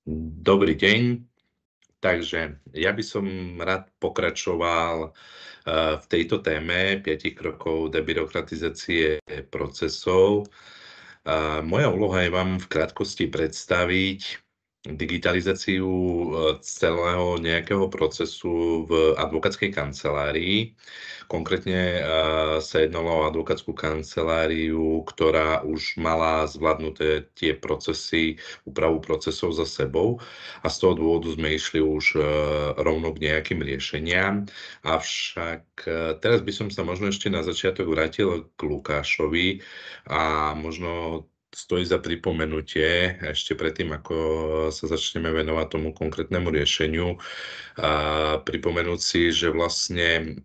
Dobrý deň. Takže ja by som rád pokračoval v tejto téme 5 krokov debyrokratizácie procesov. Moja úloha je vám v krátkosti predstaviť digitalizáciu celého nejakého procesu v advokátskej kancelárii. Konkrétne sa jednalo o advokátsku kanceláriu, ktorá už mala zvládnuté tie procesy, úpravu procesov za sebou a z toho dôvodu sme išli už rovno k nejakým riešeniam. Avšak teraz by som sa možno ešte na začiatok vrátil k Lukášovi a možno stojí za pripomenutie ešte predtým, ako sa začneme venovať tomu konkrétnemu riešeniu, pripomenúť si, že vlastne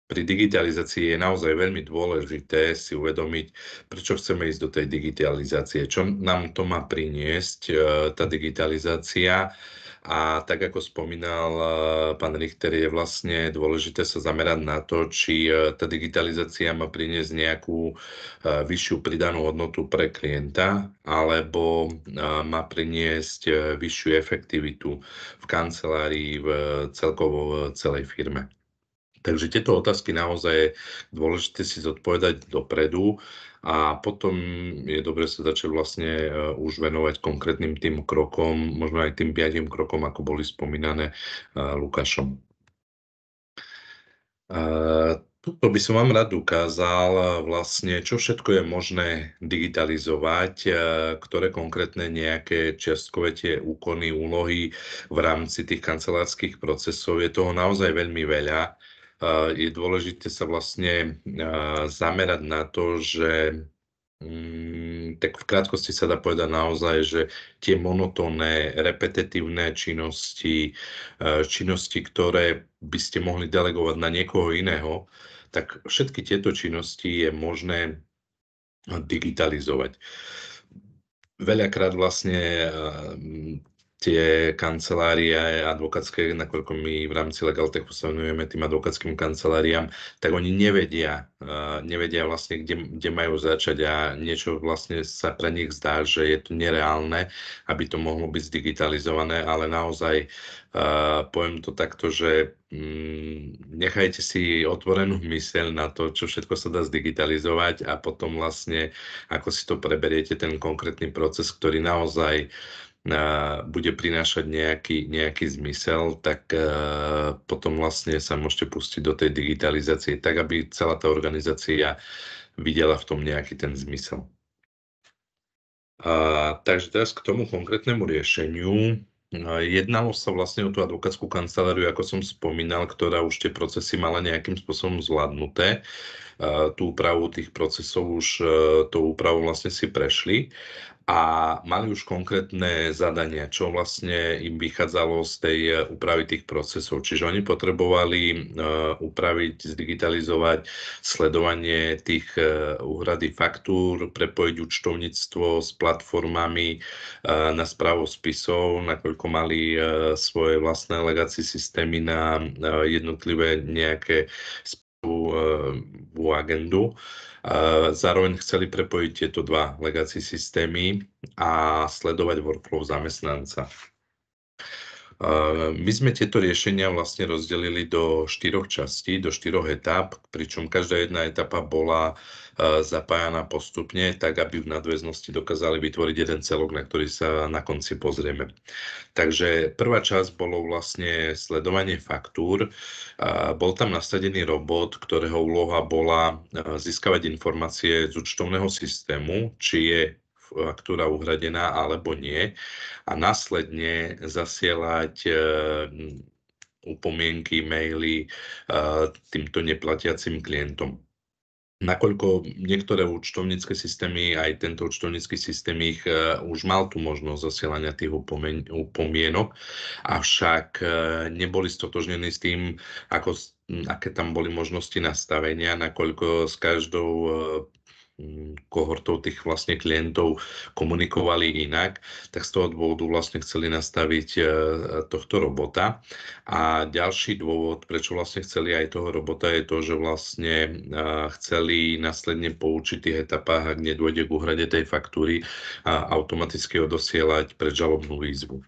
pri digitalizácii je naozaj veľmi dôležité si uvedomiť, prečo chceme ísť do tej digitalizácie, čo nám to má priniesť, tá digitalizácia. A tak ako spomínal pán Richter, je vlastne dôležité sa zamerať na to, či tá digitalizácia má priniesť nejakú vyššiu pridanú hodnotu pre klienta, alebo má priniesť vyššiu efektivitu v kancelárii, celkovo v celej firme. Takže tieto otázky naozaj je dôležité si zodpovedať dopredu a potom je dobre sa začať vlastne už venovať konkrétnym tým krokom, možno aj tým 5 krokom, ako boli spomínané Lukášom. Tuto by som vám rád ukázal vlastne, čo všetko je možné digitalizovať, ktoré konkrétne nejaké čiastkové tie úkony, úlohy v rámci tých kancelárskych procesov. Je toho naozaj veľmi veľa. Je dôležité sa vlastne zamerať na to, že tak v krátkosti sa dá povedať naozaj, že tie monotónne, repetitívne činnosti, ktoré by ste mohli delegovať na niekoho iného, tak všetky tieto činnosti je možné digitalizovať. Veľakrát vlastne tie kancelárie advokátske, nakoľko my v rámci Legaltechu sa venujeme tým advokátskym kanceláriám, tak oni nevedia vlastne, kde majú začať a niečo vlastne sa pre nich zdá, že je to nereálne, aby to mohlo byť zdigitalizované, ale naozaj poviem to takto, že nechajte si otvorenú myseľ na to, čo všetko sa dá zdigitalizovať a potom vlastne, ako si to preberiete, ten konkrétny proces, ktorý naozaj bude prinášať nejaký zmysel, tak potom vlastne sa môžete pustiť do tej digitalizácie, tak aby celá tá organizácia videla v tom nejaký ten zmysel. Takže teraz k tomu konkrétnemu riešeniu. Jednalo sa vlastne o tú advokátsku kanceláriu, ako som spomínal, ktorá už tie procesy mala nejakým spôsobom zvládnuté. Tú úpravu tých procesov už tou úpravou vlastne si prešli a mali už konkrétne zadania, čo vlastne im vychádzalo z tej úpravy tých procesov. Čiže oni potrebovali upraviť, zdigitalizovať sledovanie tých úhrady faktúr, prepojiť účtovníctvo s platformami na správu spisov, nakoľko mali svoje vlastné legacy systémy na jednotlivé nejaké agendu. Zároveň chceli prepojiť tieto dva legacy systémy a sledovať workflow zamestnanca. My sme tieto riešenia vlastne rozdelili do 4 častí, do 4 etáp, pričom každá jedna etapa bola zapájana postupne, tak aby v nadväznosti dokázali vytvoriť jeden celok, na ktorý sa na konci pozrieme. Takže prvá časť bolo vlastne sledovanie faktúr. Bol tam nasadený robot, ktorého úloha bola získavať informácie z účtovného systému, či je faktúra uhradená alebo nie a následne zasielať upomienky, maily týmto neplatiacim klientom. Nakoľko niektoré účtovnícke systémy, aj tento účtovnícky systém ich už mal tú možnosť zasielania tých upomienok, avšak neboli stotožnení s tým, aké tam boli možnosti nastavenia, nakoľko s každou kohortou tých vlastne klientov komunikovali inak, tak z toho dôvodu vlastne chceli nastaviť tohto robota. A ďalší dôvod, prečo vlastne chceli aj toho robota, je to, že vlastne chceli následne po určitých etapách, ak nedôjde k úhrade tej faktúry, a automaticky odosielať predžalobnú výzvu.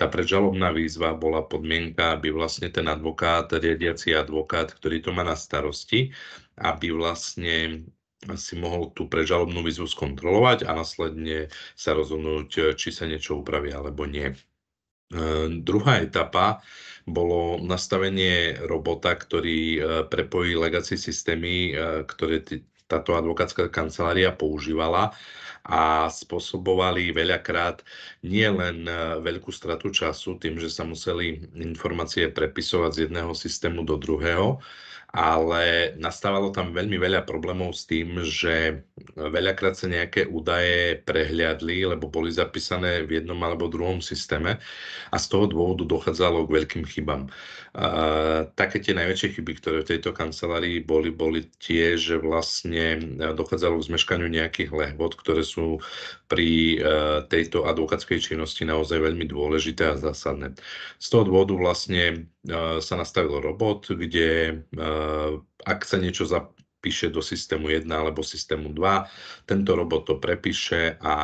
tá predžalobná výzva bola podmienka, aby vlastne ten advokát, riadiaci advokát, ktorý to má na starosti, aby vlastne si mohol tú predžalobnú výzvu skontrolovať a následne sa rozhodnúť, či sa niečo upraví alebo nie. Druhá etapa bolo nastavenie robota, ktorý prepojí legacy systémy, ktoré táto advokátska kancelária používala a spôsobovali veľakrát nie len veľkú stratu času tým, že sa museli informácie prepisovať z jedného systému do druhého, ale nastávalo tam veľmi veľa problémov s tým, že veľakrát sa nejaké údaje prehliadli, lebo boli zapísané v jednom alebo druhom systéme a z toho dôvodu dochádzalo k veľkým chybám. Také tie najväčšie chyby, ktoré v tejto kancelárii boli tie, že vlastne dochádzalo k zmeškaniu nejakých lehôd, ktoré sú pri tejto advokátskej činnosti naozaj veľmi dôležité a zásadné. Z toho dôvodu vlastne sa nastavil robot, kde ak sa niečo zapíše do systému 1 alebo systému 2, tento robot to prepíše a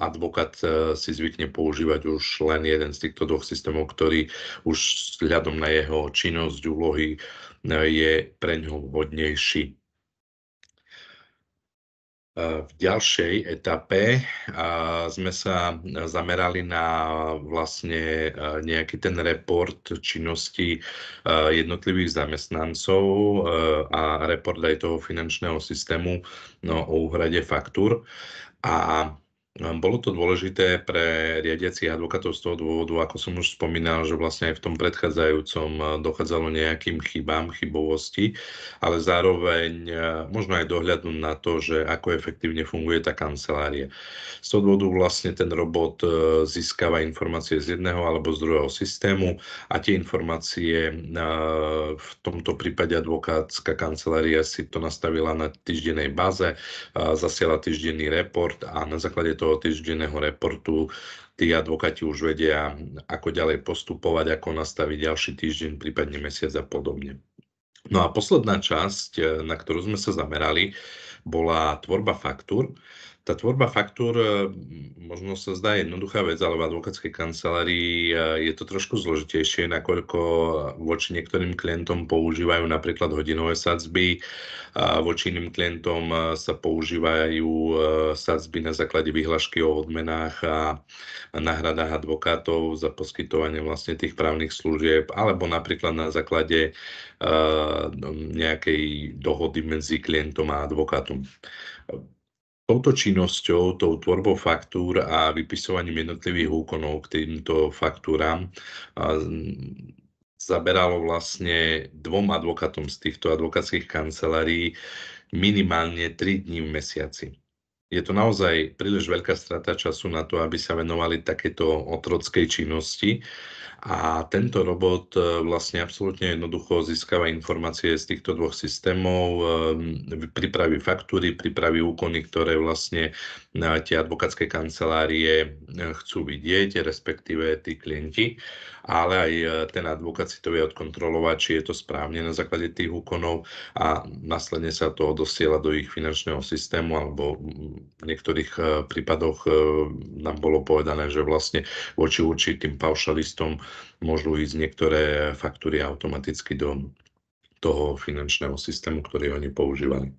advokát si zvykne používať už len jeden z týchto dvoch systémov, ktorý už vzhľadom na jeho činnosť, úlohy je pre ňo vhodnejší. V ďalšej etape sme sa zamerali na vlastne nejaký ten report činnosti jednotlivých zamestnancov a report aj toho finančného systému o úhrade faktúr. A bolo to dôležité pre riadiacich advokátov z toho dôvodu, ako som už spomínal, že vlastne aj v tom predchádzajúcom dochádzalo nejakým chybám, chybovosti, ale zároveň možno aj dohľadu na to, že ako efektívne funguje tá kancelária. Z toho dôvodu vlastne ten robot získava informácie z jedného alebo z druhého systému a tie informácie v tomto prípade advokátska kancelária si to nastavila na týždennej báze, zasiela týždenný report a na základe toho týždenného reportu tí advokáti už vedia, ako ďalej postupovať, ako nastaviť ďalší týždeň, prípadne mesiac a podobne. No a posledná časť, na ktorú sme sa zamerali, bola tvorba faktúr. Tá tvorba faktúr možno sa zdá jednoduchá vec, ale v advokátskej kancelárii je to trošku zložitejšie, nakoľko voči niektorým klientom používajú napríklad hodinové sadzby, a voči iným klientom sa používajú sadzby na základe vyhlášky o odmenách a náhradách advokátov za poskytovanie vlastne tých právnych služieb, alebo napríklad na základe nejakej dohody medzi klientom a advokátom. Touto činnosťou, tou tvorbou faktúr a vypisovaním jednotlivých úkonov k týmto faktúram zaberalo vlastne dvom advokátom z týchto advokátskych kancelárií minimálne 3 dní v mesiaci. Je to naozaj príliš veľká strata času na to, aby sa venovali takéto otrockej činnosti. A tento robot vlastne absolútne jednoducho získava informácie z týchto dvoch systémov, pripraví faktúry, pripraví úkony, ktoré vlastne tie advokátske kancelárie chcú vidieť, respektíve tí klienti, ale aj ten advokát si to vie odkontrolovať, či je to správne na základe tých úkonov a následne sa to dosiela do ich finančného systému, alebo v niektorých prípadoch nám bolo povedané, že vlastne voči určitým paušalistom môžu ísť niektoré faktúry automaticky do toho finančného systému, ktorý oni používali.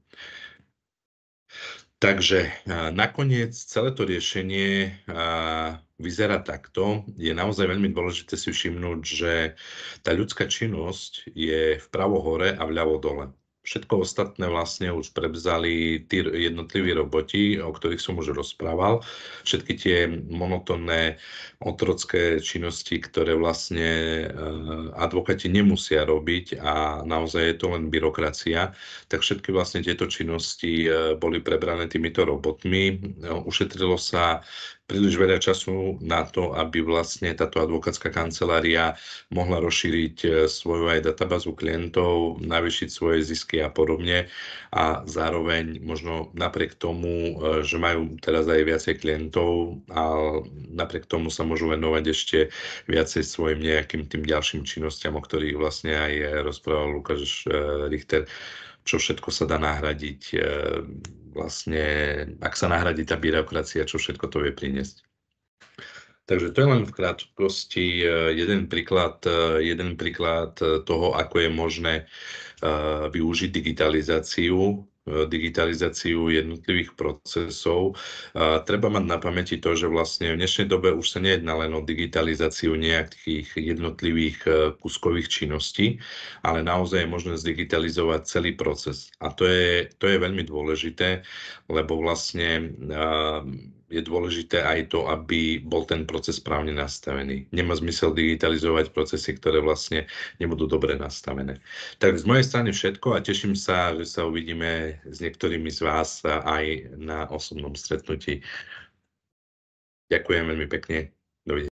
Takže nakoniec celé to riešenie vyzerá takto. Je naozaj veľmi dôležité si všimnúť, že tá ľudská činnosť je vpravo hore a vľavo dole. Všetko ostatné vlastne už prevzali tí jednotliví roboti, o ktorých som už rozprával. Všetky tie monotónne otrocké činnosti, ktoré vlastne advokáti nemusia robiť a naozaj je to len byrokracia, tak všetky vlastne tieto činnosti boli prebrané týmito robotmi. Ušetrilo sa príliš veľa času na to, aby vlastne táto advokátska kancelária mohla rozšíriť svoju aj databázu klientov, navýšiť svoje zisky a podobne. A zároveň možno napriek tomu, že majú teraz aj viacej klientov a napriek tomu sa môžu venovať ešte viacej svojim nejakým tým ďalším činnostiam, o ktorých vlastne aj rozprával Lukáš Richter, čo všetko sa dá nahradiť vlastne, ak sa nahradí tá byrokracia, čo všetko to vie priniesť. Takže to je len v krátkosti jeden príklad toho, ako je možné využiť digitalizáciu jednotlivých procesov. Treba mať na pamäti to, že vlastne v dnešnej dobe už sa nejedná len o digitalizáciu nejakých jednotlivých kúskových činností, ale naozaj je možné zdigitalizovať celý proces. A to je veľmi dôležité, lebo vlastne je dôležité aj to, aby bol ten proces správne nastavený. Nemá zmysel digitalizovať procesy, ktoré vlastne nebudú dobre nastavené. Tak z mojej strany všetko a teším sa, že sa uvidíme s niektorými z vás aj na osobnom stretnutí. Ďakujem veľmi pekne. Dovidenia.